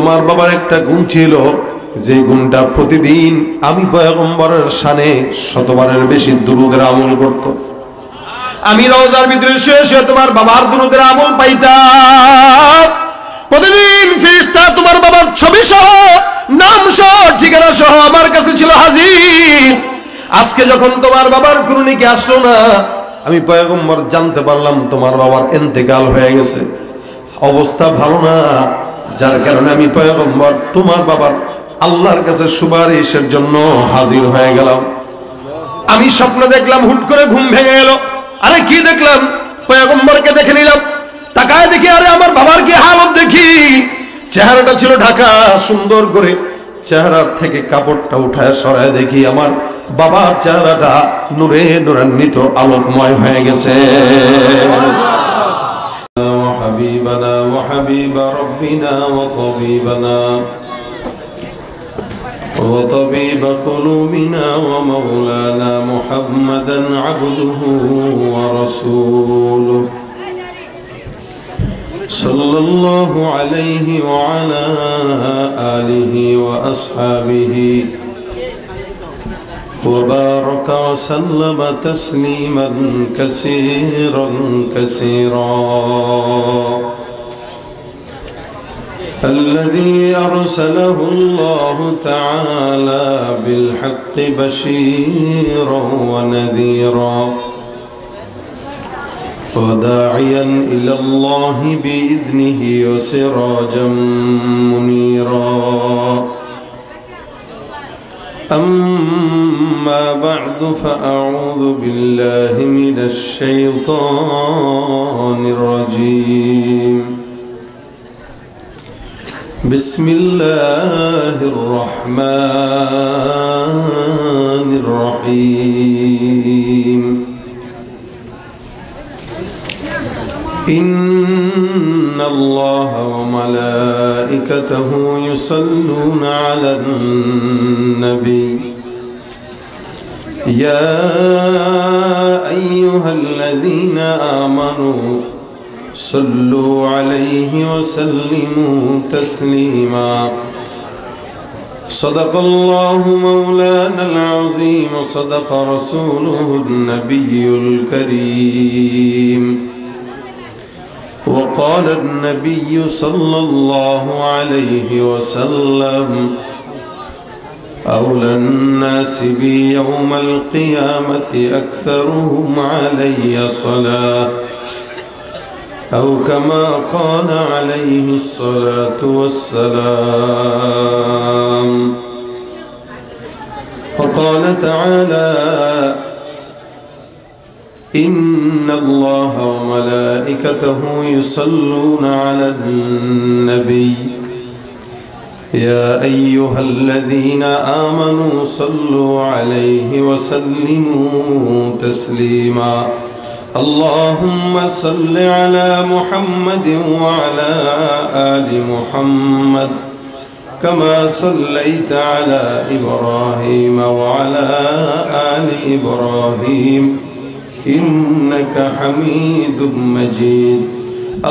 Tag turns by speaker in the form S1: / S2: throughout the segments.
S1: তোমার বাবার একটা গুণ ছিল, যে গুণটা প্রতিদিন আমি পয়গম্বরের শানে শতবারের বেশি দুরূদের আমল করত। আমি রওজার ভিতরে শুয়ে শুয়ে তোমার বাবার দুরূদের আমল পাইতাম। প্রতিদিন ফেরেশতা তোমার বাবার ছবি সহ, নাম সহ, ঠিকানা সহ আমার কাছে ছিল হাজির। আজকে যখন তোমার বাবার কুরুনিকে আসলো না, আমি পয়গম্বর জানতে পারলাম তোমার বাবার ইন্তেকাল হয়ে গেছে, অবস্থা ভালো না। যার কারণে আমি পয়গম্বর তোমার বাবার আল্লাহর কাছে সুপারিশের জন্য হাজির হয়ে গেলাম। আমি স্বপ্ন দেখলাম, হুট করে ঘুম ভেঙে গেল। আরে কি দেখলাম? পয়গম্বরকে দেখে নিলাম। তাকায় দেখি, আরে আমার বাবার কি হালত দেখি। চেহারাটা ছিল ঢাকা সুন্দর করে, চেহারার থেকে কাপড়টা উঠায় সরায় দেখি আমার বাবার চেহারাটা নূরে নূরান্বিত আলোকময় হয়ে গেছে। وحبيبنا وحبيب ربنا وطبيبنا وطبيب قلوبنا ومولانا محمدا عبده ورسوله صلى الله عليه وعلى آله وأصحابه وبارك وسلم تسليما كثيرا كثيرا. الذي أرسله الله تعالى بالحق بشيرا ونذيرا وداعيا إلى الله بإذنه وسراجا منيرا. أما بعد فأعوذ بالله من الشيطان الرجيم. بسم الله الرحمن الرحيم. إن الله وملائكته يصلون على النبي يا أيها الذين آمنوا صلوا عليه وسلموا تسليما. صدق الله مولانا العظيم وصدق رسوله النبي الكريم. وقال النبي صلى الله عليه وسلم أولى الناس بي يوم القيامة أكثرهم علي صلاة أو كما قال عليه الصلاة والسلام. وقال تعالى إن الله وملائكته يصلون على النبي يا أيها الذين آمنوا صلوا عليه وسلموا تسليما. اللهم صل على محمد وعلى آل محمد كما صليت على إبراهيم وعلى آل إبراهيم إنك حميد مجيد.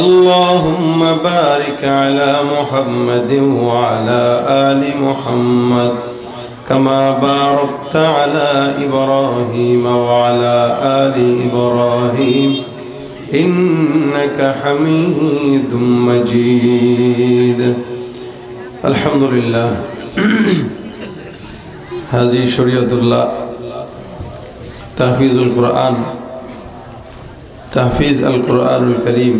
S1: اللهم بارك على محمد وعلى آل محمد كما باركت على إبراهيم وعلى آل إبراهيم إنك حميد مجيد. الحمد لله. هذه شريعة الله تحفيظ القرآن তাহফিজ আল কোরআনুল করিম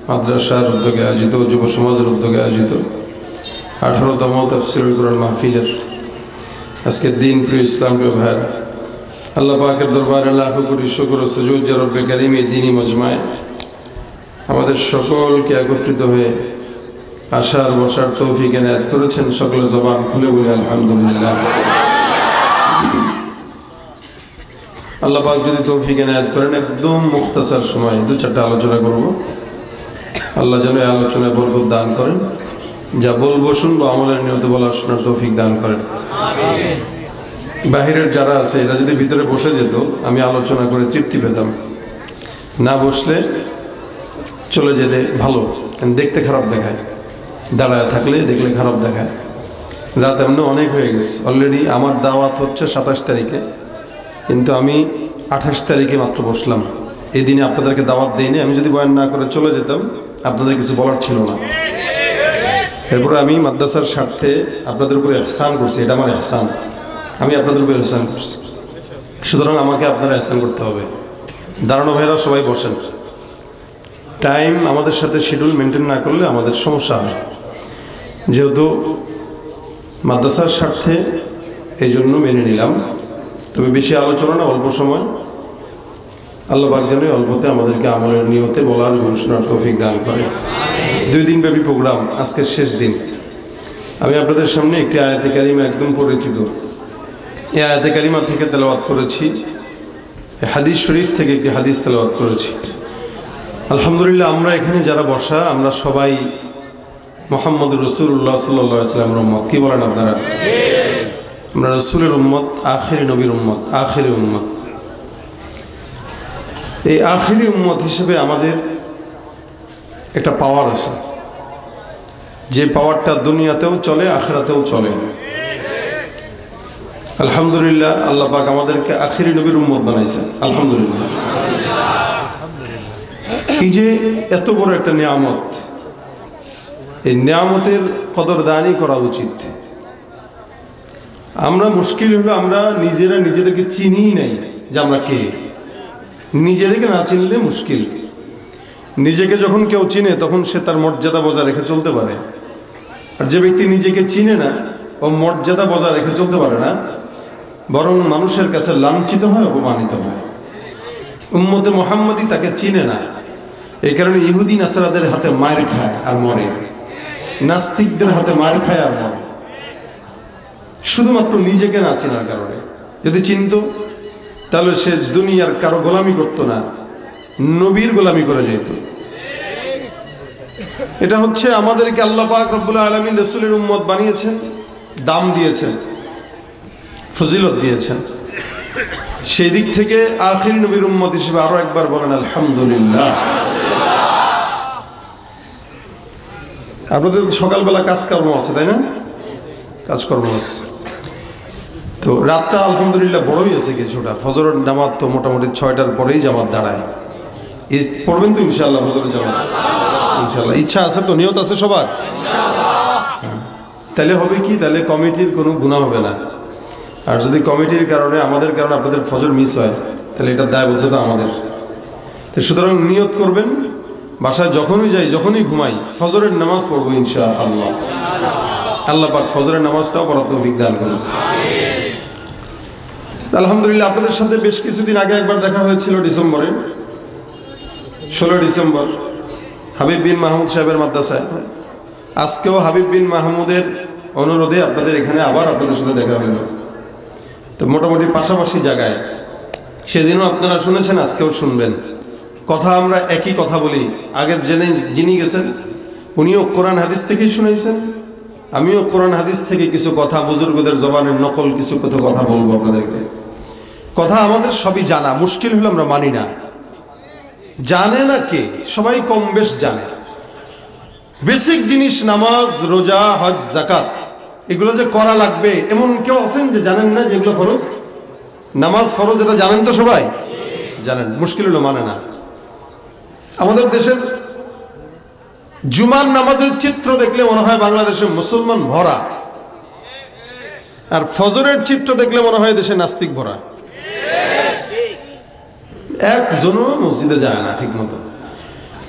S1: মাদ্রাসার উদ্যোগে আয়োজিত, যুব সমাজের উদ্যোগে আয়োজিত 18তম তাফসীরুল কোরআন মাহফিলের আজকের দিন। প্রিয় ইসলাম প্রিয় ভাইরা, আল্লাহ পাকের দরবারে লাখো কোটি শুকর ও সুজুদ যে রব্বে কারীম এই দ্বীনি মজমায় আমাদের সকলকে একত্রিত হয়ে আসার বসার তৌফিক এনায়েত করেছেন। সকলে জবান খুলে বলি আলহামদুলিল্লাহ। আল্লাহ পাক যদি তৌফিক এনায়েত করেন, একদম মুখতাসার সময় 2-4টা আলোচনা করব। আল্লাহ যেন এই আলোচনায় বরকত দান করেন, যা বলবো শুনবো আমলের নিয়ত বলার শোনার তৌফিক দান করেন। বাহিরের যারা আছে এরা যদি ভিতরে বসে যেত, আমি আলোচনা করে তৃপ্তি পেতাম। না বসলে চলে যেতে ভালো, দেখতে খারাপ দেখায়। দাঁড়ায় থাকলে দেখলে খারাপ দেখায়। রাত এমনি অনেক হয়ে গেছে অলরেডি। আমার দাওয়াত হচ্ছে 27 তারিখে, কিন্তু আমি 28 তারিখে মাত্র বসলাম। এই দিনে আপনাদেরকে দাওয়াত দিইনি। আমি যদি বয়ান না করে চলে যেতাম আপনাদের কিছু বলার ছিল না। এরপরে আমি মাদ্রাসার স্বার্থে আপনাদের উপরে ইহসান করছি, এটা আমার ইহসান। আমি আপনাদের উপরে ইহসান করছি, সুতরাং আমাকে আপনারা ইহসান করতে হবে। দাঁড়ানো ভাইরা সবাই বসেন। টাইম আমাদের সাথে শিডিউল মেনটেন না করলে আমাদের সমস্যা হয়, যেহেতু মাদ্রাসার স্বার্থে এই জন্য মেনে নিলাম। তবে বেশি আলোচনা না, অল্প সময়। আল্লাহ পাক যেন অল্পতে আমাদেরকে আমলের নিয়তে বলার এবং শোনার তৌফিক দান করে। 2 দিন ব্যাপী প্রোগ্রাম, আজকের শেষ দিন। আমি আপনাদের সামনে একটি আয়াতে কারিমা একদম পরিচিত, এই আয়াতে কারিমা থেকে তেলাওয়াত করেছি, হাদিস শরীফ থেকে একটি হাদিস তেলাওয়াত করেছি। আলহামদুলিল্লাহ, আমরা এখানে যারা বসা আমরা সবাই মুহাম্মদ রাসূলুল্লাহ সাল্লাল্লাহু আলাইহি ওয়াসাল্লামের উম্মত। কি বলেন আপনারা? আমরা রাসূলের উম্মত, আখিরি নবীর উম্মত, আখিরি উম্মত। এই আখিরি উম্মত হিসেবে আমাদের একটা পাওয়ার আছে, যে পাওয়ারটা দুনিয়াতেও চলে, আখিরাতেও চলে। আলহামদুলিল্লাহ, আল্লাহ পাক আমাদেরকে আখিরি নবীর উম্মত বানাইছেন। আলহামদুলিল্লাহ। এই যে এত বড় একটা নিয়ামত, এই নিয়ামতের কদরদানি করা উচিত। আমরা মুশকিল হলো আমরা নিজেরা নিজেদেরকে চিনি নাই যে আমরা কে। নিজেদেরকে না চিনলে মুশকিল। নিজেকে যখন কেউ চিনে তখন সে তার মর্যাদা বজায় রেখে চলতে পারে, আর যে ব্যক্তি নিজেকে চিনে না ও মর্যাদা বজায় রেখে চলতে পারে না, বরং মানুষের কাছে লাঞ্ছিত হয়, অপমানিত হয়। উম্মতে মুহাম্মদী তাকে চিনে না, এই কারণে ইহুদি নাসারাদের হাতে মার খায় আর মরে, নাস্তিকদের হাতে মার খায় আর মরে, শুধুমাত্র নিজেকে না চেনার কারণে। যদি চিনত তাহলে সে দুনিয়ার কারো গোলামি করতো না, নবীর গোলামি করে যেত। এটা হচ্ছে আমাদেরকে আল্লাহ পাক রব্বুল আলামিন রাসূলের উম্মত বানিয়েছেন, দাম দিয়েছেন, ফজিলত দিয়েছেন। সেই দিক থেকে আখির নবীর উম্মত হিসেবে আরো একবার বলেন আলহামদুলিল্লাহ। আপনাদের সকালবেলা কাজকর্ম আছে, তাই না? কাজকর্ম আছে। তো রাতটা আলহামদুলিল্লাহ বড়ই আছে কিছুটা। ফজরের নামাজ তো মোটামুটি 6টার পরেই জামাত দাঁড়ায়। পড়বেন তো ইনশাআল্লাহ ফজরের জামাত? ইনশাআল্লাহ। ইচ্ছা আছে তো, নিয়ত আছে সবার? তাহলে হবে কি, তাহলে কমিটির কোনো গুনাহ হবে না। আর যদি কমিটির কারণে, আমাদের কারণে আপনাদের ফজর মিস হয়, তাহলে এটা দায়বদ্ধতা আমাদের। তো সুতরাং নিয়ত করবেন, বাসায় যখনই যাই, যখনই ঘুমাই, ফজরের নামাজ পড়বো ইনশাআল্লাহ। আল্লাহ পাক ফজরের নামাজটাও পড়ার তৌফিক দান করুন। আলহামদুলিল্লাহ, আপনাদের সাথে বেশ কিছুদিন আগে একবার দেখা হয়েছিল, ডিসেম্বরে, 16 ডিসেম্বর, হাবিব বিন মাহমুদ সাহেবের মাদ্রাসায়। আজকেও হাবিব বিন মাহমুদের অনুরোধে আপনাদের এখানে আবার আপনাদের সাথে দেখা হয়েছে। তো মোটামুটি পাশাপাশি জায়গায়। সেদিনও আপনারা শুনেছেন, আজকেও শুনবেন। কথা আমরা একই কথা বলি। আগের যিনি গেছেন উনিও কোরআন হাদিস থেকেই শুনেছেন, আমিও কোরআন হাদিস থেকে কিছু কথা, বুজুর্গদের জবানের নকল কিছু কথা বলবো আপনাদেরকে। কথা আমাদের সবই জানা, মুশকিল হলো আমরা মানি না। জানে না কে? সবাই কম বেশ জানে। বেসিক জিনিস নামাজ, রোজা, হজ, যাকাত, এগুলো যে করা লাগবে, এমন কেউ আছেন যে জানেন না যেগুলো ফরজ? নামাজ ফরজ, এটা জানেন তো সবাই? জানেন। মুশকিল হলো মানে না। আমাদের দেশের জুমার নামাজের চিত্র দেখলে মনে হয় বাংলাদেশে মুসলমান ভরা, আর ফজরের চিত্র দেখলে মনে হয় দেশে নাস্তিক ভরা। একজনও মসজিদে যায় না ঠিক মতো।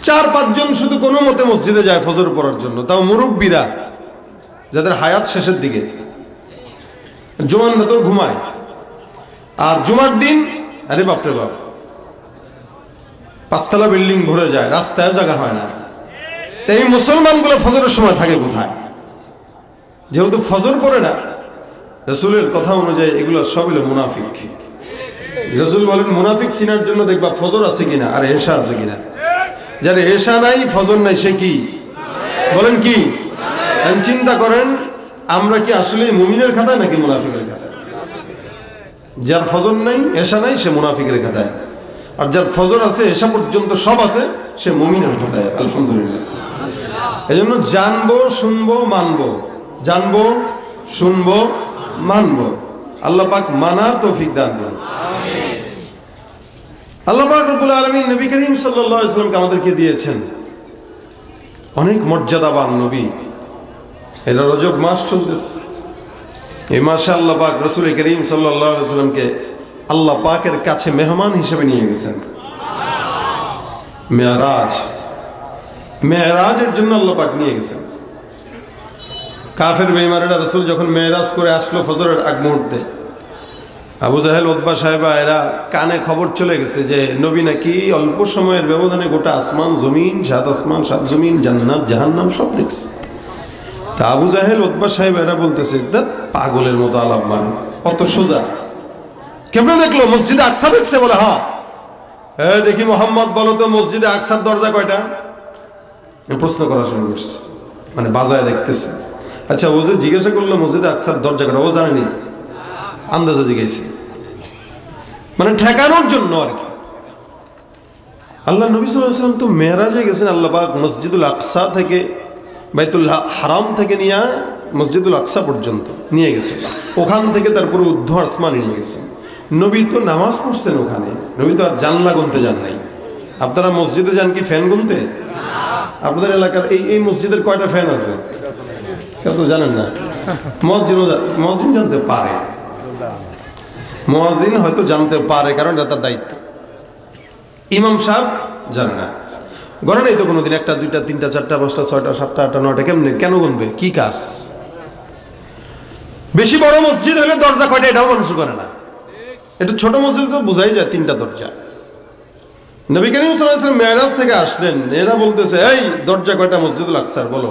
S1: 4-5 জন শুধু কোনো মতে মসজিদে যায় ফজর পড়ার জন্য, তাও মুরব্বীরা যাদের হায়াত শেষের দিকে। জুমার রাতেও ঘুমায়, আর জুমার দিন আরে বাপরে বাপ, 5তলা বিল্ডিং ভরে যায়, রাস্তায় জায়গা হয় না। এই মুসলমানগুলো ফজরের সময় থাকে কোথায়? যেহেতু ফজর পড়ে না, রাসূলের কথা অনুযায়ী এগুলো সব হলো মুনাফিক। রাসূল বলেন, মুনাফিক চিনার জন্য দেখবা ফজর আছে কিনা আর এশা আছে কিনা। যার এশা নাই, ফজর নাই, সে কি? বলেন কি? চিন্তা করেন, আমরা কি আসলে মুমিনের খাতায় নাকি মুনাফিকের খাতায়? যার ফজর নাই, এশা নাই, সে মুনাফিকের খাতায়। আর যার ফজর আছে, এশা পর্যন্ত সব আছে, সে মুমিনের খাতায়। আলহামদুলিল্লাহ। এজন্য জানবো, শুনবো, মানবো, জানবো, শুনবো, মানবো। আল্লাহ পাক মানার তৌফিক দান করুন। আল্লাহ পাক রব্বুল আলামিন নবী করিম সাল্লাল্লাহু আলাইহি ওয়াসাল্লামকে আমাদেরকে দিয়েছেন অনেক মর্যাদাবান নবী। এটা রজব মাস চলতেছে, এই মাসে আল্লাহ পাক রাসূল করিম সাল্লাল্লাহু আলাইহি ওয়াসাল্লামকে আল্লাহ পাকের কাছে মেহমান হিসেবে নিয়ে গেছেন। মেরাজের জন্য আল্লাহ পাক নিয়ে গেছেন। কাফের বেঈমানেরা রাসূল যখন মেরাজ করে আসলো ফজরের আগ মুহূর্তে, আবু জাহেল, উতবা সাহেবা এরা কানে খবর চলে গেছে যে নবী নাকি অল্প সময়ের ব্যবধানে গোটা আসমান জমিন, সাত আসমান সাত জমিন, জান্নাত জাহান্নাম সব দেখছে। তা আবু জাহেল, উতবা সাহেব এরা বলতেছে, পাগলের মতো আলাপ মানে, অত সোজা কেমনে দেখলো? মসজিদে আকসা দেখছে বলে। হ্যাঁ, দেখি মোহাম্মদ বলো তো মসজিদে আকসার দরজা কয়টা? প্রশ্ন করা শুরু করছে, মানে বাজায় দেখতেছে। আচ্ছা, ও যে জিজ্ঞাসা করলো মসজিদে আকসার দরজা কয়টা, ও জানেনি, আন্দাজে জিজ্ঞাসা, মানে ঠেকানোর জন্য আর কি। আল্লাহ নবী সাল্লাল্লাহু আলাইহি ওয়াসাল্লাম তো মেরাজে গেছেন। আল্লাহ পাক মসজিদুল আকসা থেকে, বাইতুল হারাম থেকে নিয়ে মসজিদুল আকসা পর্যন্ত নিয়ে গেছেন। ওখান থেকে তারপরে ঊর্ধ্ব আসমানে নিয়ে গেছেন। নবী তো নামাজ পড়ছেন ওখানে, নবী তো আর জানলা গুনতে যান নাই। আপনারা মসজিদে যান কি ফ্যান গুনতে? আপনাদের এলাকার এই মসজিদের কয়টা ফ্যান আছে কেউ তো জানেন না। মুয়াজ্জিন জানতে পারে, মুয়াজ্জিন হয়তো জানতে পারে, কারণ এটা তার দায়িত্ব। ইমাম সাহেব জানে না, গণে নেই তো কোনোদিন। একটা, দুইটা, তিনটা, চারটা, পাঁচটা, ছয়টা, সাতটা, আটটা, নয়টা, কেমনে কেন গুনবে? কি কাজ? বেশি বড় মসজিদ হলে দরজা কয়টা এটাও মানুষ করে না। এটা ছোট মসজিদ তো বোঝাই যায় তিনটা দরজা। নবী করিম সাল্লাল্লাহু আলাইহি ওয়াসাল্লাম মেরাজ থেকে আসলেন, এরা বলতেছে, এই দরজা কয়টা মসজিদুল আকসার বলো।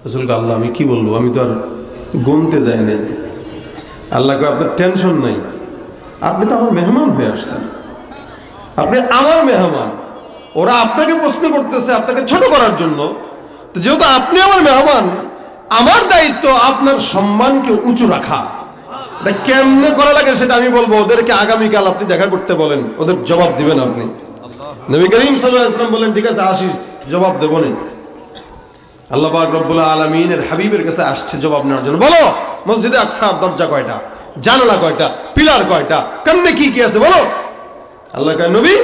S1: রাসূল কে, আল্লাহ আমি কি বলবো, আমি তো আর গুনতে যাই নাই। আল্লাহকে, আপনার টেনশন নাই, আপনি তো আমার মেহমান হয়ে আসছেন, আপনি আমার মেহমান। ওরা আপনাকে প্রশ্ন করতেছে আপনাকে ছোট করার জন্য, তো যেহেতু আপনি আমার মেহমান, আমার দায়িত্ব আপনার সম্মানকে উঁচু রাখা। এটা কেমনে করা লাগে সেটা আমি বলবো। ওদেরকে আগামীকাল আপনি দেখা করতে বলেন, ওদের জবাব দিবেন আপনি। নবী করিম সাল্লাল্লাহু আলাইহি ওয়াসাল্লাম বলেন, ঠিক আছে আসিস, জবাব দেব না। আল্লাহ পাক রব্বুল আলামিনের হাবিবের কাছে আসছে জবাব নেওয়ার জন্য। বলো মসজিদে আকসার দরজা কয়টা, জানালা কয়টা, পিলার কয়টা, কেমনে কি কি আছে বলো। আল্লাহ কয়, নবী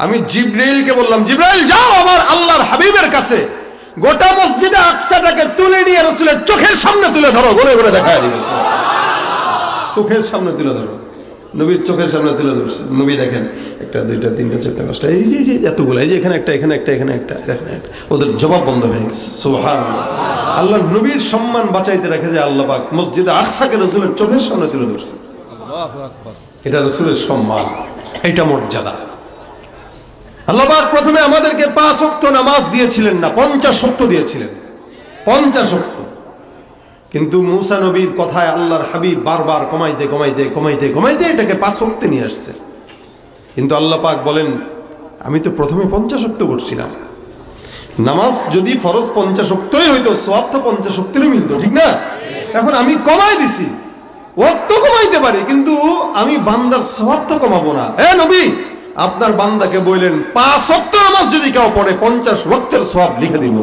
S1: আমি জিবরাইলকে বললাম, জিবরাইল যাও আমার আল্লাহর হাবিবের কাছে, গোটা মসজিদে আকসাটাকে তুলে নিয়ে রাসূলের চোখের সামনে তুলে ধরো, ঘুরে ঘুরে দেখায় দিবে। চোখের সামনে তুলে ধরো। নবীর চোখের সামনে তুলে ধরছে। নবী দেখেন, একটা, দুইটা, তিনটা, চারটা, পাঁচটা, এই যে এতগুলো, এই যে এখানে একটা, এখানে একটা, এখানে একটা, এখানে একটা। ওদের জবাব বন্ধ হয়ে গেছে। সুবহানাল্লাহ। আল্লাহ নবীর সম্মান বাঁচাইতে রাখে যে আল্লাহ পাক মসজিদে আকসাকে রাসূলের চোখের সামনে তুলে ধরছে। এটা রাসূলের সম্মান, এটা মর্যাদা। আল্লাহ পাক প্রথমে আমাদেরকে 5 ওয়াক্ত নামাজ দিয়েছিলেন না, 50 ওয়াক্ত দিয়েছিলেন, 50 ওয়াক্ত। কিন্তু মুসা নবীর কথায় আল্লাহর হাবিব বারবার কমাইতে কমাইতে কমাইতে কমাইতে এটাকে 5 ওয়াক্তে নিয়ে আসছে। কিন্তু আল্লাহ পাক বলেন, আমি তো প্রথমে 50 ওয়াক্ত করছিলাম। নামাজ যদি ফরজ 50 ওয়াক্তই হইতো, সওয়াব তো 50 ওয়াক্তেরই মিলতো, ঠিক না? এখন আমি কমাই দিছি, ওয়াক্ত কমাইতে পারি, কিন্তু আমি বান্দার সওয়াব তো কমাবো না। নবী আপনার বান্দাকে বললেন 5 ওয়াক্ত নামাজ যদি কেউ পড়ে 50 ওয়াক্তের সওয়াব লিখে দিব।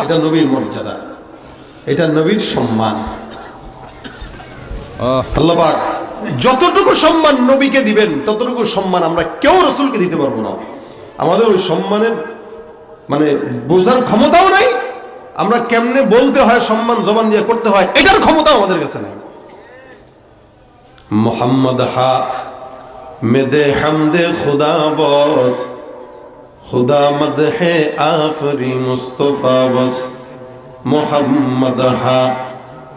S1: এটা নবীর মর্যাদা, এটা নবীর সম্মান। আল্লাহ পাক যতটুকু সম্মান নবীকে দিবেন, ততটুকু সম্মান আমরা কেউ রাসূলকে দিতে পারবো না। আমাদের ওই সম্মানের মানে বোঝার ক্ষমতাও নাই। আমরা কেমনে বলতে হয়, সম্মান জবান দিয়ে করতে হয়, এটার ক্ষমতাও আমাদের কাছে নাই। মোহাম্মদ হা মেদে হামদে খুদা বস, খুদা মদহে আফরি মুস্তফা বস। মোহাম্মদ হা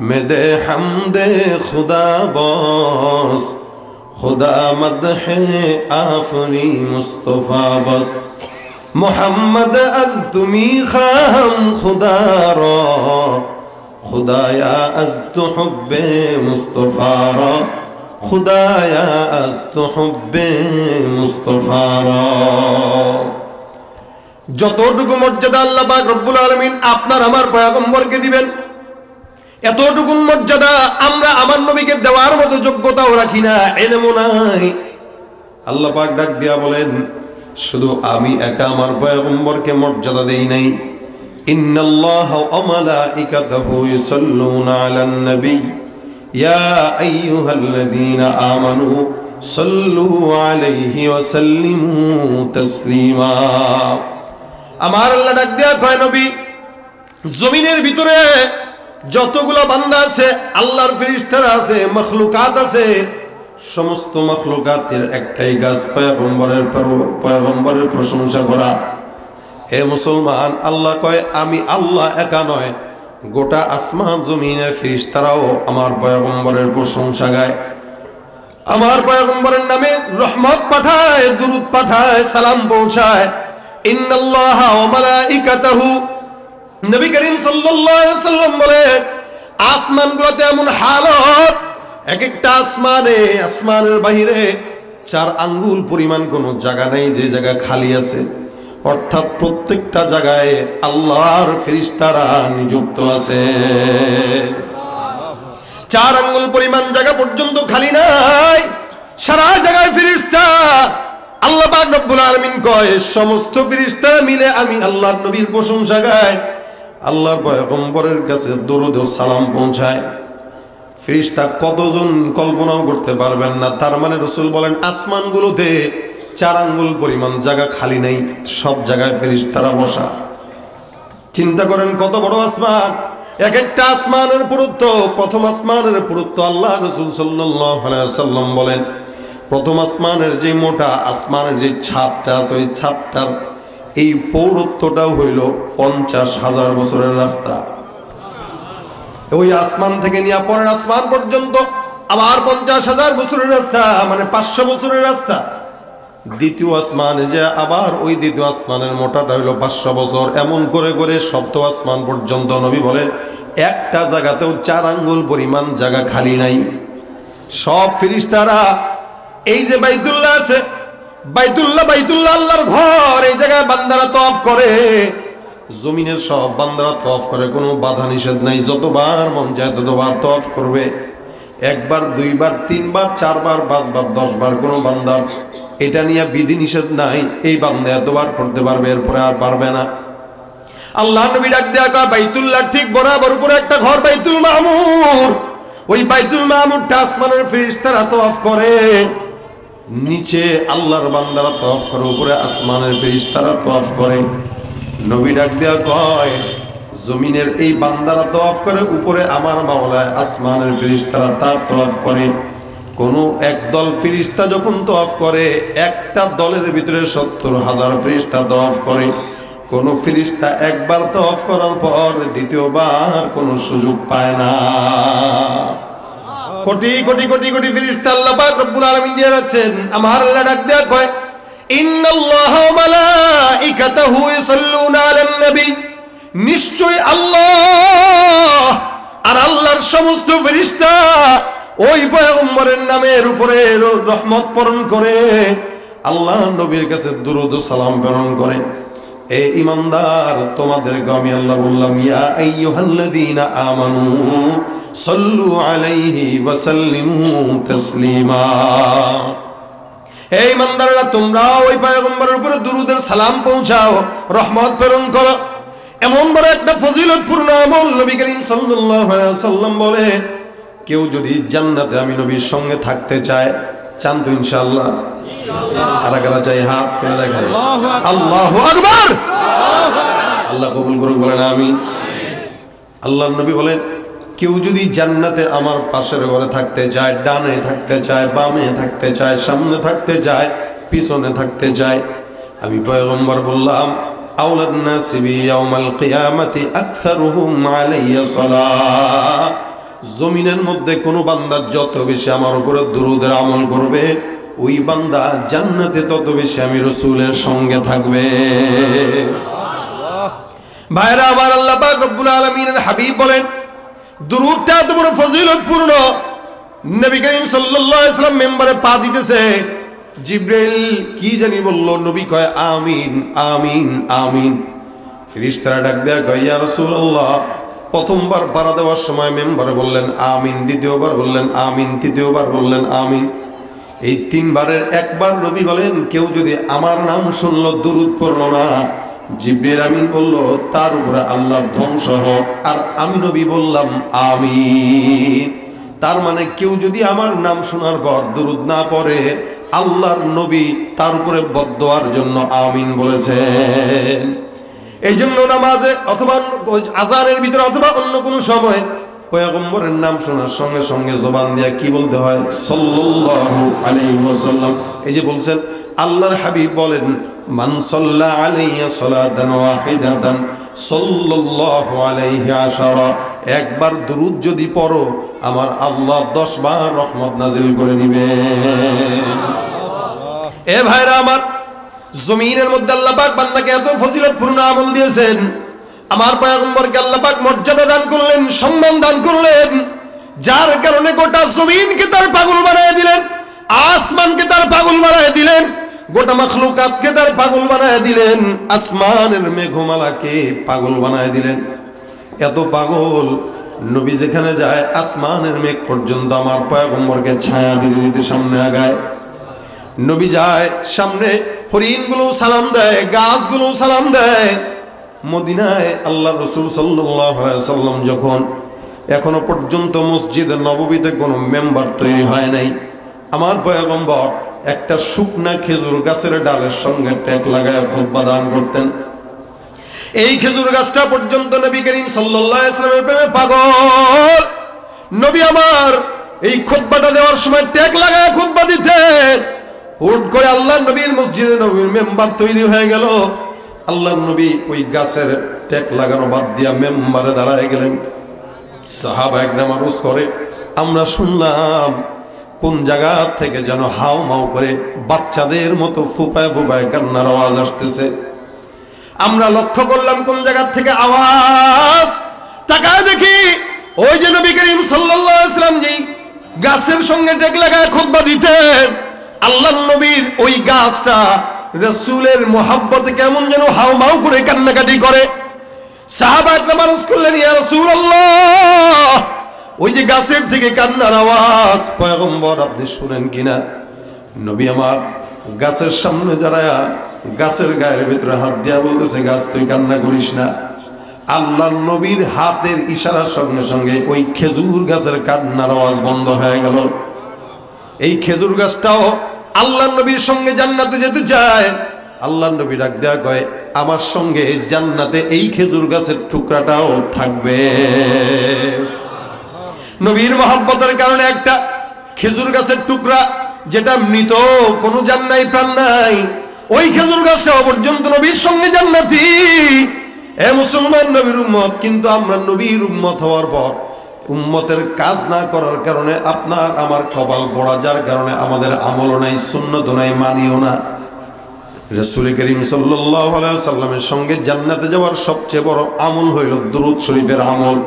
S1: মেদে হামদে খুদা বস, খুদা মদহে আফরি মুস্তফা বস। মোহাম্মদ আজ তুমি খাম খুদা রা, খুদায়া আজ তো হুব্বে মুস্তফা রা, খুদায়া আজ তো হুব্বে মুস্তফা রা। যতটুকু মর্যাদা আল্লাহ পাক রব্বুল আলামিন আপনার আমার পয়গম্বরকে দিবেন, এতটুকু মর্যাদা আমরা আমার নবীকে দেওয়ার মতো যোগ্যতাও রাখি না, ইলমও নাই। আল্লাহ পাক ডাক দিয়া বলেন, শুধু আমি একা আমার পয়গম্বরকে মর্যাদা দেই নাই, ইন্নাল্লাহা ওয়া মালাইকাতাহু ইউসাল্লুনা আলান নবী ইয়া আইয়ুহাল্লাযীনা আমানু সাল্লু আলাইহি ওয়া সাল্লিমু তাসলিমা। আমার আল্লাহ ডাক দেয়া কয়, নবী, জমিনের ভিতরে যতগুলো বান্দা আছে, আল্লাহর ফেরেশতারা আছে, মাখলুকাত আছে, সমস্ত মাখলুকাতের একটাই কাজ পয়গম্বরের প্রশংসা করা। হে মুসলমান, আল্লাহ কয় আমি আল্লাহ একা নয়, গোটা আসমান জমিনের ফেরেশতারাও আমার পয়গম্বরের প্রশংসা গায়, আমার পয়গম্বরের নামে রহমত পাঠায়, দুরূদ পাঠায়, সালাম পৌঁছায়। ইন্নাল্লাহা ওয়া মালাইকাতাহু, নবী করিম সাল্লাল্লাহু আলাইহি ওয়াসাল্লাম বলে, আসমানগুলোতে এমন হালত, এক একটা আসমানের বাহিরে 4 আঙ্গুল পরিমাণ কোনো জায়গা নেই যে জায়গা খালি আছে, অর্থাৎ প্রত্যেকটা জায়গায় আল্লাহর ফেরেশতারা নিযুক্ত আছে। 4 আঙ্গুল পরিমাণ জায়গা পর্যন্ত খালি নাই, সারা জায়গায় ফেরেশতা। আল্লাহ পাক রব্বুল আলামিন কয়, সমস্ত ফেরেশতারা মিলে আমি আল্লাহর নবীর প্রশংসা গায়, আল্লাহর পয়গম্বরের কাছে দরুদ ও সালাম পৌঁছায়। ফেরেশতা কতজন কল্পনাও করতে পারবেন না। তার মানে রাসূল বলেন, আসমানগুলোতে 4 আঙ্গুল পরিমাণ জায়গা খালি নেই, সব জায়গায় ফেরেশতারা বসা। চিন্তা করেন কত বড় আসমান, এক একটা আসমানের পুরুত্ব, প্রথম আসমানের পুরুত্ব আল্লাহ রাসূল সাল্লাল্লাহু আলাইহি ওয়াসাল্লাম বলেন, প্রথম আসমানের যে মোটা আসমানের যে ছাদটা আছে, ওই ছাদটার এই পৌরত্বটাও হইল 50,000 বছরের রাস্তা। ওই আসমান থেকে নিয়ে পরের আসমান পর্যন্ত আবার 50,000 বছরের রাস্তা, মানে 500 বছরের রাস্তা। দ্বিতীয় আসমানে যে আবার ওই দ্বিতীয় আসমানের মোটাটা হইল 500 বছর। এমন করে করে সপ্তম আসমান পর্যন্ত নবী বলেন একটা জায়গাতেও 4 আঙ্গুল পরিমাণ জায়গা খালি নাই। সব ফেরেশতারা এই যে বাইতুল্লাহ আছে, বাইতুল্লাহ আল্লাহর ঘর, এই জায়গায় বান্দারা তওয়াফ করে, জমিনের সব বান্দারা তওয়াফ করে, কোনো বাধা নিষেধ নাই, যতবার মন চায় ততবার তওয়াফ করবে। 1 বার 2 বার 3 বার 4 বার 5 বার 10 বার কোনো বান্দার এটা নিয়ে বিধি নিষেধ নাই, এই বান্দা এতবার করতে পারবে, এরপরে আর পারবে না। আল্লাহ নবী ডাক দেয়া কয়, বাইতুল্লাহ ঠিক বরাবর উপরে একটা ঘর বাইতুল মামুর, ওই বাইতুল মামুরটা আসমানের ফেরেশতারা তওয়াফ করে, নিচে আল্লাহর বান্দারা তওয়াফ করে, উপরে আসমানের ফেরেশতারা তওয়াফ করে। নবী ডাক দেয়া কয়, জমিনের এই বান্দারা তওয়াফ করে, উপরে আমার মাওলা আসমানের ফেরেশতারা তার তওয়াফ করে। কোন একদল ফেরেশতা যখন তওয়াফ করে, একটা দলের ভিতরে 70,000 ফেরেশতা তওয়াফ করে। কোন ফেরেশতা একবার তওয়াফ করার পর দ্বিতীয়বার কোনো সুযোগ পায় না। কোটি কোটি কোটি কোটি ফেরেশতা আল্লাহ পাক রব্বুল আলামিন দিয়ে রাখছেন। আমার আল্লাহ ডাক দেয়া কয়, ইন্নাল্লাহা ওয়া মালাইকাতাহু ইউসাল্লুনা আলান নবী, নিশ্চয় আল্লাহ আর আল্লাহর সমস্ত ফেরেশতা ওই পয়গম্বরের নামের উপরে রহমত প্রেরণ করে, আল্লাহ নবীর কাছে দুরূদ ও সালাম প্রেরণ করে। এ ঈমানদার, তোমাদেরকে আমি আল্লাহ বললাম, ইয়া আইয়ুহাল্লাযীনা আমানু সাল্লু আলাইহি ওয়া সাল্লিমু তাসলিমা। হে ঈমানদাররা, তোমরা ওই পয়গম্বরের উপরে দুরূদের সালাম পৌঁছাও, রহমত প্রেরণ করো। এমন বড় একটা ফজিলতপূর্ণ আমল নবী করিম সাল্লাল্লাহু আলাইহি ওয়াসাল্লাম বলে, কেউ যদি জান্নাতে আমি নবীর সঙ্গে থাকতে চায়, চান তো ইনশাআল্লাহ? আর কারা চাই হাত তুলে দেখায়। আল্লাহু আকবার। আল্লাহ কবুল করুক, বলেন আমিন। আল্লাহর নবী বলেন, কেউ যদি জান্নাতে আমার পাশের ঘরে থাকতে চায়, ডানে থাকতে চায়, বামে থাকতে চায়, সামনে থাকতে চায়, পিছনে থাকতে চায়, আমি পয়গম্বর বললাম, আউলান নাসি বিয়াউমাল কিয়ামাতি আকসারুহুম আলাইয়া সালাহ। জমিনের মধ্যে কোন বান্দা যত বেশি আমার উপরে দুরূদের আমল করবে, ওই বান্দা জান্নাতে তত বেশি আমি রাসূলের সঙ্গে থাকবে। ভাইরা আমার, আল্লাহ পাক রব্বুল আলামিনের হাবিব বলেন, দুরূদটা এত বড় ফজিলতপূর্ণ। নবী করিম সাল্লাল্লাহু আলাইহি ওয়াসাল্লাম মিম্বরে পা দিতেছে, জিবরাইল কি জানি বলল, নবী কয় আমিন আমিন আমিন। ফেরেশতারা ডাক দেয়া কয়, ইয়া রাসূলুল্লাহ, প্রথমবার পাড়া দেওয়ার সময় মেম্বারে বললেন আমিন, দ্বিতীয়বার বললেন আমিন, তৃতীয়বার বললেন আমিন। এই তিনবারের একবার নবী বলেন কেউ যদি আমার নাম শুনলো দুরূদ পড়লো না, জিবরিল আমিন বলল তার উপরে আল্লাহর ধ্বংস হোক, আর আমি নবী বললাম আমিন। তার মানে কেউ যদি আমার নাম শোনার পর দুরূদ না পড়ে, আল্লাহর নবী তার উপরে বদদোয়ার জন্য আমিন বলেছেন। এই জন্য নামাজে অথবা আযানের ভিতরে অথবা অন্য কোনো সময় পয়গম্বরের নাম শোনার সঙ্গে সঙ্গে জবান দিয়া কি বলতে হয়? সাল্লাল্লাহু আলাইহি ওয়াসাল্লাম। এই যে বলছেন আল্লাহর হাবিব বলেন, মান সাল্লা আলাইয়া সালাতান ওয়াহিদাতান সাল্লাল্লাহু আলাইহি আশারা, একবার দুরূদ যদি পড়ো আমার আল্লাহ 10 বার রহমত নাজিল করে দিবেন। এ ভাইরা আমার, জমিনের মধ্যে আল্লাহ পাক বান্দাকে এত ফজিলতপূর্ণ আমল দিয়েছেন। আমার পয়গম্বরকে আল্লাহ পাক মর্যাদা দান করলেন, সম্মান দান করলেন, যার কারণে গোটা জমিনকে তার পাগল বানায় দিলেন, আসমানকে তার পাগল বানায় দিলেন, গোটা মাখলুকাতকে তার পাগল বানায় দিলেন, আসমানের মেঘমালাকে পাগল বানায় দিলেন। এত পাগল নবী যেখানে যায় আসমানের মেঘ পর্যন্ত আমার পয়গম্বরকে ছায়া দিতে দিতে সামনে আগায়। নবী যায় সামনে, হরিণগুলো সালাম দেয়, গাছগুলো সালাম দেয়। মদিনায় আল্লাহ রাসূল সাল্লাল্লাহু আলাইহি ওয়াসাল্লাম যখন, এখনো পর্যন্ত মসজিদে নববীতে কোনো মেম্বার তৈরি হয় নাই, আমার পয়গম্বর একটা শুকনা খেজুর গাছের ডালের সঙ্গে ট্যাগ লাগায় খুতবা দান করতেন। এই খেজুর গাছটা পর্যন্ত নবী করিম সাল্লাল্লাহু আলাইহি ওয়াসাল্লামের প্রেমে পাগল। নবী আমার এই খুতবাটা দেওয়ার সময় ট্যাগ লাগায় খুতবা দিতেন। হুট করে আল্লাহ নবীর মসজিদে নবীর মেম্বার তৈরি হয়ে গেল। আল্লাহ নবী ওই গাছের ট্যাগ লাগানো বাদ দিয়া মেম্বারে দাঁড়ায় গেলেন। সাহাবা একদম আরজ করে, আমরা শুনলাম কোন জায়গা থেকে যেন হাও মাও করে বাচ্চাদের মতো ফুপায় ফুপায় কান্নার আওয়াজ আসতেছে। আমরা লক্ষ্য করলাম কোন জায়গা থেকে আওয়াজ, তাকায় দেখি ওই যে নবী করিম সাল্লাল্লাহু আলাইহি ওয়াসাল্লাম যেই গাছের সঙ্গে ট্যাগ লাগায় খুতবা দিতেন, আল্লাহ নবীর ওই গাছটা রাসূলের মোহাব্বতে কেমন যেন হাউমাউ করে কান্নাকাটি করে। সাহাবা একরাম আরজ করলেন, ইয়া রাসূলুল্লাহ, ওই যে গাছের থেকে কান্নার আওয়াজ পয়গম্বর আপনি শুনেন কিনা? নবী আমার গাছের সামনে দাঁড়ায়া গাছের গায়ের ভিতরে হাত দিয়া বলতেছে, গাছ তুই কান্না করিস না। আল্লাহ নবীর হাতের ইশারার সঙ্গে সঙ্গে ওই খেজুর গাছের কান্নার আওয়াজ বন্ধ হয়ে গেল। এই খেজুর গাছটাও আল্লাহ নবীর সঙ্গে জান্নাতে যেতে চায়। আল্লাহ নবী ডাক দেয়া কয়, আমার সঙ্গে জান্নাতে এই খেজুর গাছের টুকরাটাও থাকবে। নবীর মহব্বতের কারণে একটা খেজুর গাছের টুকরা যেটা মৃত, কোনো জান নাই প্রাণ নাই, ওই খেজুর গাছটা পর্যন্ত নবীর সঙ্গে জান্নাতি। এ মুসলমান নবীর উম্মত, কিন্তু আমরা নবীর উম্মত হওয়ার পর উম্মতের কাজ না করার কারণে আপনার আমার কপাল পড়া, যার কারণে আমাদের আমলও নাই, সুন্নতও নাই, মানিও না। রাসূল করিম সাল্লাল্লাহু আলাইহি ওয়াসাল্লামের সঙ্গে জান্নাতে যাওয়ার সবচেয়ে বড় আমল হইল দুরূদ শরীফের আমল।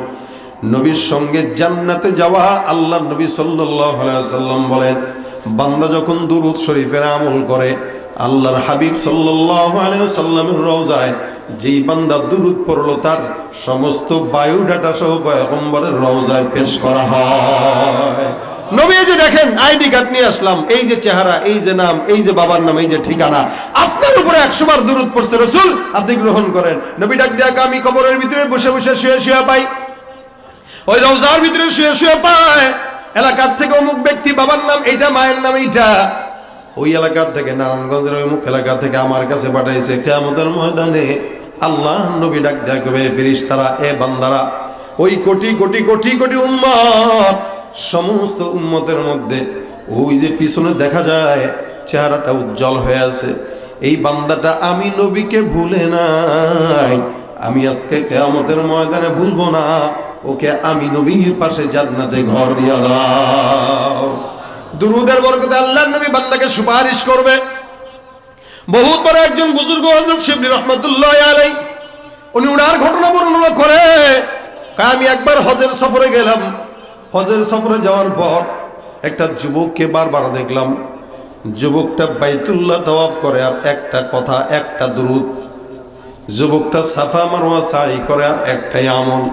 S1: নবীর সঙ্গে জান্নাতে যাওয়া, আল্লাহ নবী সাল্লাল্লাহু আলাইহি ওয়াসাল্লাম বলেন, বান্দা যখন দুরূদ শরীফের আমল করে, আল্লাহর হাবিব সাল্লাল্লাহু আলাইহি ওয়াসাল্লামের রওজায় যেই বান্দা দুরূদ পড়লো তার সমস্ত বায়োডাটা সহ পয়গম্বরের রওজায় পেশ করা হয়। নবী যে দেখেন আইডি কার্ড নিয়ে আসলাম, এই যে চেহারা, এই যে নাম, এই যে বাবার নাম, এই যে ঠিকানা, আপনার উপরে 100 বার দুরূদ পড়ছে রাসূল, আপনি গ্রহণ করেন। নবী ডাক দেয়া, আমি কবরের ভিতরে বসে বসে শুয়ে শুয়ে পাই, ওই রওজার ভিতরে শুয়ে শুয়ে পাই, এলাকার থেকে অমুক ব্যক্তি বাবার নাম এইটা, মায়ের নাম এইটা, ওই এলাকার থেকে নারায়ণগঞ্জের ওই মুখ এলাকা থেকে আমার কাছে পাঠাইছে। কিয়ামতের ময়দানে আল্লাহ নবী ডাক দেয়া কবে, ফেরেশতারা, এ বান্দারা, ওই কোটি কোটি কোটি কোটি উম্মত, সমস্ত উম্মতের মধ্যে ওই যে পিছনে দেখা যায় চেহারাটা উজ্জ্বল হয়ে আছে, এই বান্দাটা আমি নবীকে ভুলে নাই, আমি আজকে কিয়ামতের ময়দানে ভুলবো না, ওকে আমি নবীর পাশে জান্নাতে ঘর দিয়া দাও। দুরূদের বরকতে আল্লাহর নবী বান্দাকে সুপারিশ করবে। বহুত বড় একজন বুজুর্গ হযরত শিবলি রাহমাতুল্লাহি আলাইহি, উনি উনার ঘটনা বর্ণনা করে, আমি একবার হজের সফরে গেলাম। হজের সফরে যাওয়ার পর একটা যুবককে বারবার দেখলাম। যুবকটা বাইতুল্লাহ তাওয়াফ করে আর একটা কথা, একটা দুরূদ। যুবকটা সাফা মারওয়া সাই করে আর একটাই আমল।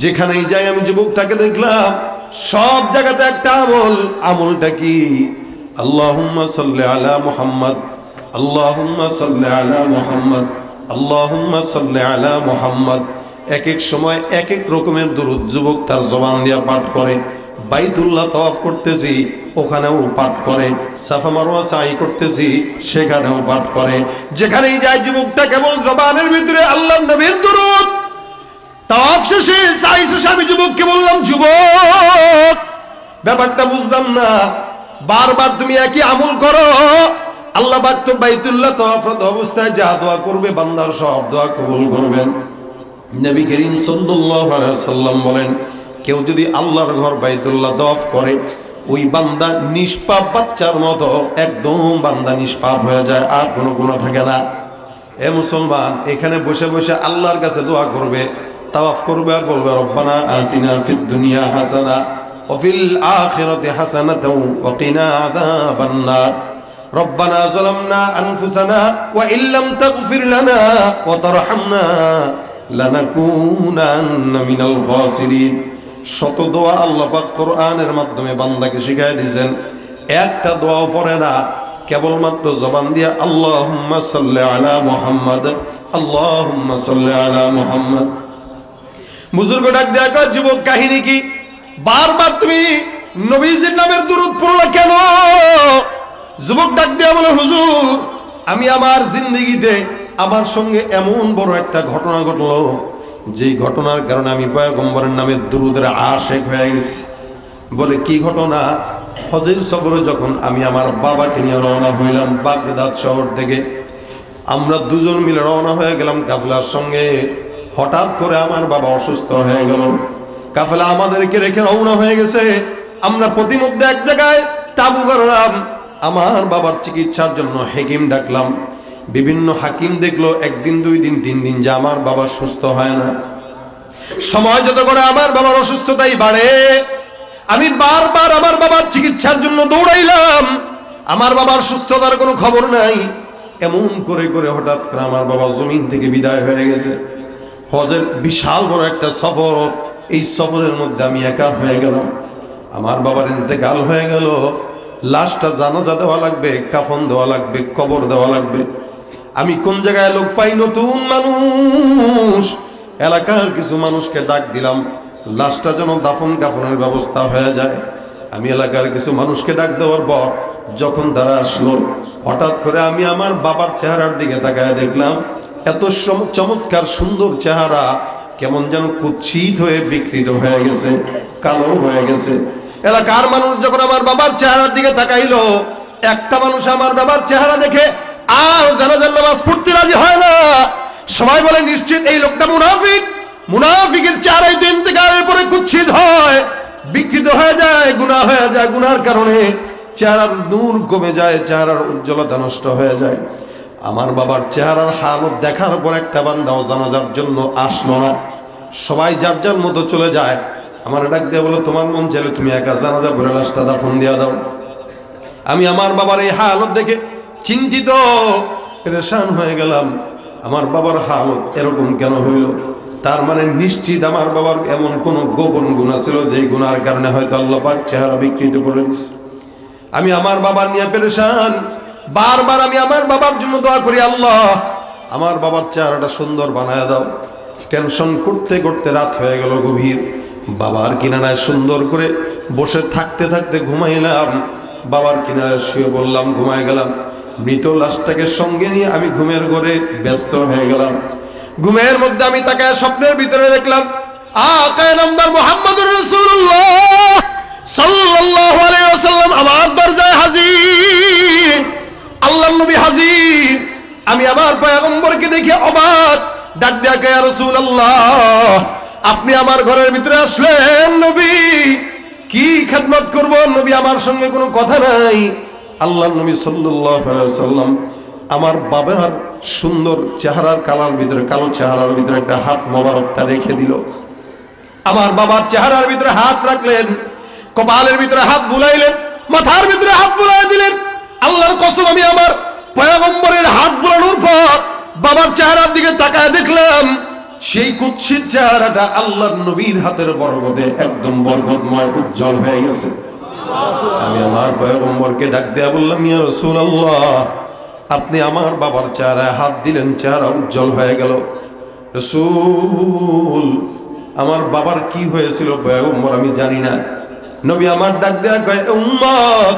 S1: যেখানেই যাই আমি যুবকটাকে দেখলাম, সব জায়গাতে একটা আমল। আমলটা কি? আল্লাহুম্মা সাল্লি আলা মুহাম্মদ, আল্লাহুম্মা সাল্লি আলা মুহাম্মদ, আল্লাহুম্মা সাল্লি আলা মুহাম্মদ। এক এক সময় এক এক রকমের দুরূদ যুবক তার জবান দিয়ে পাঠ করে। বাইতুল্লাহ তাওয়াফ করতেছি, ওখানেও পাঠ করে। সাফা মারওয়া সাই করতেছি, সেখানেও পাঠ করে। যেখানেই যায় যুবকটা কেবল জবানের ভিতরে আল্লাহর নবীর দুরূদ। তাওয়াফ শেষে সাই শেষে আমি যুবককে বললাম, যুবক ব্যাপারটা বুঝলাম না, বারবার তুমি একই আমল করো। আল্লাহ পাক তো বাইতুল্লাহ তাওয়াফরত অবস্থায় যা দোয়া করবে বান্দার সব দোয়া কবুল করবেন। নবী করিম সাল্লাল্লাহু আলাইহি ওয়াসাল্লাম বলেন, কেউ যদি আল্লাহর ঘর বাইতুল্লাহ তাওয়াফ করে, ওই বান্দা নিষ্পাপ বাচ্চার মতো, একদম বান্দা নিষ্পাপ হয়ে যায়, আর কোনো গুনাহ থাকে না। এ মুসলমান, এখানে বসে বসে আল্লাহর কাছে দোয়া করবে, তাওয়াফ করবে, আর বলবে রব্বানা আতিনা ফিদ দুনিয়া হাসানা ওয়া ফিল আখিরাতি হাসানাতাও ওয়া কিনা আযাবান নার। রব্বানা যালামনা আনফুসানা ওয়া ইল্লাম তাগফির লানা ওয়া তারহামনা লানাকুনান্না মিনাল খাসিরিন। শত দোয়া আল্লাহ পাক কোরআনের মাধ্যমে বান্দাকে শিখায় দিয়েছেন। একটা দোয়াও পড়ে না, কেবলমাত্র জবান দিয়ে আল্লাহুম্মা সাল্লি আলা মুহাম্মদ, আল্লাহুম্মা সাল্লি আলা মুহাম্মদ। বুজুর্গ ডাক দেয়া কয়, যুবক কাহিনী কি? বারবার তুমি নবীজির নামের দুরূদ পড়লা কেন? যুবক ডাক দেয়া বলে, হুজুর আমি আমার জিন্দেগিতে আমার সঙ্গে এমন বড় একটা ঘটনা ঘটলো, যেই ঘটনার কারণে আমি পয়গম্বরের নামে দুরূদের আশিক হয়ে গেছি। বলে কি ঘটনা? হজের সফরে যখন আমি আমার বাবাকে নিয়ে রওনা হইলাম বাগদাদ শহর থেকে, আমরা দুজন মিলে রওনা হয়ে গেলাম কাফেলার সঙ্গে। হঠাৎ করে আমার বাবা অসুস্থ হয়ে গেল। কাফেলা আমাদেরকে রেখে রওনা হয়ে গেছে। আমরা প্রতিমধ্যে এক জায়গায় তাবু করলাম। আমার বাবার চিকিৎসার জন্য হাকিম ডাকলাম। বিভিন্ন হাকিম দেখলো একদিন, দুই দিন, তিন দিন যে আমার বাবা সুস্থ হয় না। সময় যত করে আমার বাবার অসুস্থতাই বাড়ে। আমি বারবার আমার বাবার চিকিৎসার জন্য দৌড়াইলাম। আমার বাবার সুস্থতার কোনো খবর নাই। এমন করে করে হঠাৎ করে আমার বাবা জমিন থেকে বিদায় হয়ে গেছে। হজের বিশাল বড় একটা সফর, এই সফরের মধ্যে আমি একা হয়ে গেলাম। আমার বাবার ইন্তেকাল হয়ে গেল। লাশটা জানাজা দেওয়া লাগবে, কাফন দেওয়া লাগবে, কবর দেওয়া লাগবে। আমি কোন জায়গায় লোক পাই? নতুন মানুষ। এলাকার কিছু মানুষকে ডাক দিলাম, লাশটা যেন দাফন কাফনের ব্যবস্থা হয়ে যায়। আমি এলাকার কিছু মানুষকে ডাক দেওয়ার পর যখন তারা আসলো, হঠাৎ করে আমি আমার বাবার চেহারার দিকে তাকায় দেখলাম, এত চমৎকার সুন্দর চেহারা কেমন যেন কুৎসিত হয়ে বিকৃত হয়ে গেছে, কালো হয়ে গেছে। এলাকার মানুষ যখন আমার বাবার চেহারার দিকে তাকাইলো, একটা মানুষ আমার বাবার চেহারা দেখে আর জানাজার নামাজ পড়তে রাজি হয় না। সবাই বলে নিশ্চিত এই লোকটা মুনাফিক। মুনাফিকের চেহারাই তো ইন্তেকালের পরে কুৎসিত হয়, বিকৃত হয়ে যায়, গুনাহ হয়ে যায়। গুনার কারণে চেহারার নূর কমে যায়, চেহারার উজ্জ্বলতা নষ্ট হয়ে যায়। আমার বাবার চেহারার হালত দেখার পর একটা বান্দাও জানাজার জন্য আসলো না। সবাই যার যার মতো চলে যায়। আমার ডাক দিয়ে বলো, তোমার মন চাইলে তুমি একা জানাজা করে লাশটা দাফন দিয়ে দাও। আমি আমার বাবার এই হালত দেখে চিন্তিত, পেরেশান হয়ে গেলাম। আমার বাবার হালত এরকম কেন হইল? তার মানে নিশ্চিত আমার বাবার এমন কোন গোপন গুনাহ ছিল, যেই গুনার কারণে হয়তো আল্লাহ পাক চেহারা বিকৃত করে দিয়েছে। আমি আমার বাবার নিয়ে পেরেশান। বারবার আমি আমার বাবার জন্য দোয়া করি, আল্লাহ আমার বাবার চেহারাটা সুন্দর বানায় দাও। টেনশন করতে করতে রাত হয়ে গেল গভীর। বাবার কিনারায় সুন্দর করে বসে থাকতে থাকতে ঘুমাইলাম। বাবার কিনারায় শুয়ে বললাম, ঘুমায় গেলাম। মৃত লাশটাকে সঙ্গে নিয়ে আমি ঘুমের ঘরে ব্যস্ত হয়ে গেলাম। ঘুমের মধ্যে আমি তাকায় স্বপ্নের ভিতরে দেখলাম আকায়ে নামদার মুহাম্মদুর রাসূলুল্লাহ সাল্লাল্লাহু আলাইহি ওয়াসাল্লাম আমার দরজায় হাজির। আল্লাহর নবী হাজির। আমি আমার পয়গম্বরকে দেখে অবাক। ডাক দেয়া কে, ইয়া রাসূলুল্লাহ আপনি আমার ঘরের ভিতরে আসলেন? নবী কি খেদমত করব? নবী আমার সঙ্গে কোনো কথা নাই। আল্লাহর নবী সাল্লাল্লাহু আলাইহি ওয়াসাল্লাম আমার বাবার সুন্দর চেহারার কালার ভিতরে, কালো চেহারার ভিতরে একটা হাত মোবারকটা রেখে দিল। আমার বাবার চেহারার ভিতরে হাত রাখলেন, কপালের ভিতরে হাত বুলাইলেন, মাথার ভিতরে হাত বুলাই দিলেন। আল্লাহর কসম, আমি আমার পয়গম্বরের হাত বুলানোর পর বাবার চেহারার দিকে তাকায় দেখলাম সেই কুৎসিত চেহারাটা আল্লাহর নবীর হাতের বরকতে একদম বরকতময় উজ্জ্বল হয়ে গেছে। আমি আমার পয়গম্বরকে ডাক দেয়া বললাম, ইয়া রাসূলুল্লাহ, আপনি আমার বাবার চেহারায় হাত দিলেন, চেহারা উজ্জ্বল হয়ে গেল। রাসূল, আমার বাবার কি হয়েছিল পয়গম্বর আমি জানি না। নবী আমার ডাক দেয়া কয়, উম্মত